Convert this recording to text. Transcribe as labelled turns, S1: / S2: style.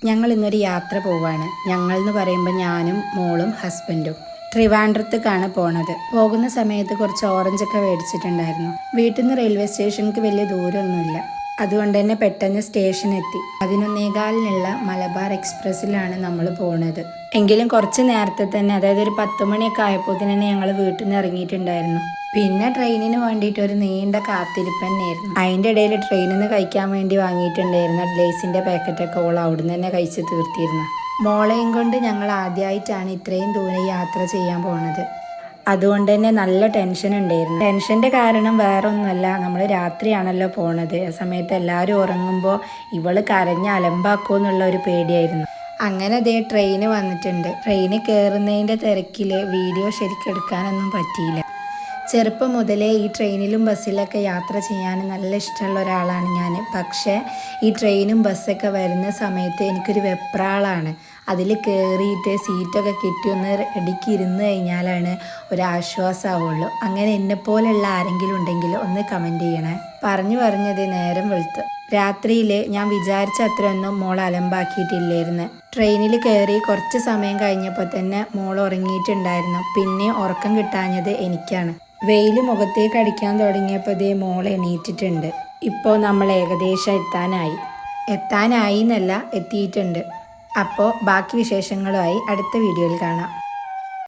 S1: ഞങ്ങൾ ഇന്നൊരു യാത്ര പോവാണ്. ഞങ്ങൾ എന്ന് പറയുമ്പോൾ ഞാനും മോളും ഹസ്ബൻഡും ട്രിവാൻഡ്രത്തേക്കാണ് പോണത്. പോകുന്ന സമയത്ത് കുറച്ച് ഓറഞ്ചൊക്കെ മേടിച്ചിട്ടുണ്ടായിരുന്നു. വീട്ടിൽ നിന്ന് റെയിൽവേ സ്റ്റേഷനിലേക്ക് വലിയ ദൂരമൊന്നുമില്ല. അതുകൊണ്ട് തന്നെ പെട്ടെന്ന് സ്റ്റേഷൻ എത്തി. 11:15 മലബാർ എക്സ്പ്രസ്സിലാണ് നമ്മൾ പോണത്. എങ്കിലും കുറച്ച് നേരത്തെ തന്നെ, അതായത് ഒരു 10 മണിയൊക്കെ ആയപ്പോൾ തന്നെ ഞങ്ങൾ വീട്ടിൽ നിന്ന് ഇറങ്ങിയിട്ടുണ്ടായിരുന്നു. പിന്നെ ട്രെയിനിന് വേണ്ടിയിട്ട് ഒരു നീണ്ട കാത്തിരിപ്പ് തന്നെയായിരുന്നു. അതിൻ്റെ ഇടയിൽ ട്രെയിനിൽ നിന്ന് കഴിക്കാൻ വേണ്ടി വാങ്ങിയിട്ടുണ്ടായിരുന്ന ലേസിൻ്റെ പാക്കറ്റൊക്കെ ഓൾ അവിടുന്ന് തന്നെ കഴിച്ച് തീർത്തിരുന്നു. മോളെയും കൊണ്ട് ഞങ്ങൾ ആദ്യമായിട്ടാണ് ഇത്രയും ദൂരം യാത്ര ചെയ്യാൻ പോണത്. അതുകൊണ്ട് തന്നെ നല്ല ടെൻഷൻ ഉണ്ടായിരുന്നു. ടെൻഷൻ്റെ കാരണം വേറെ ഒന്നുമല്ല, നമ്മൾ രാത്രിയാണല്ലോ പോണത്. ആ സമയത്ത് എല്ലാവരും ഉറങ്ങുമ്പോൾ ഇവള് കരഞ്ഞ് അലമ്പാക്കുമോ എന്നുള്ള ഒരു പേടിയായിരുന്നു. അങ്ങനെ അതേ ട്രെയിന് വന്നിട്ടുണ്ട്. ട്രെയിന് കയറുന്നതിൻ്റെ തിരക്കിൽ വീഡിയോ ശരിക്കും എടുക്കാനൊന്നും പറ്റിയില്ല. ചെറുപ്പം മുതലേ ഈ ട്രെയിനിലും ബസ്സിലൊക്കെ യാത്ര ചെയ്യാൻ നല്ല ഇഷ്ടമുള്ള ഒരാളാണ് ഞാൻ. പക്ഷേ ഈ ട്രെയിനും ബസ്സൊക്കെ വരുന്ന സമയത്ത് എനിക്കൊരു വെപ്രാളാണ്. അതിൽ കയറിയിട്ട് സീറ്റൊക്കെ കിട്ടി ഒന്ന് ഇടയ്ക്ക് ഇരുന്ന് കഴിഞ്ഞാലാണ് ഒരാശ്വാസമാവുള്ളൂ. അങ്ങനെ എന്നെപ്പോലുള്ള ആരെങ്കിലും ഉണ്ടെങ്കിൽ ഒന്ന് കമൻറ്റ് ചെയ്യണേ. പറഞ്ഞത് നേരം വെളുത്ത്. രാത്രിയിൽ ഞാൻ വിചാരിച്ച അത്രയൊന്നും മോൾ അലമ്പാക്കിയിട്ടില്ലായിരുന്നു. ട്രെയിനിൽ കയറി കുറച്ച് സമയം കഴിഞ്ഞപ്പോൾ തന്നെ മോൾ ഉറങ്ങിയിട്ടുണ്ടായിരുന്നു. പിന്നെ ഉറക്കം കിട്ടാഞ്ഞത് എനിക്കാണ്. വെയിൽ മുഖത്തേക്ക് അടിക്കാൻ തുടങ്ങിയപ്പോൾ ദേ മോൾ എണീറ്റിട്ടുണ്ട്. ഇപ്പോൾ നമ്മൾ ഏകദേശം എത്താനായി എന്നല്ല, എത്തിയിട്ടുണ്ട്. അപ്പോൾ ബാക്കി വിശേഷങ്ങളുമായി അടുത്ത വീഡിയോയിൽ കാണാം.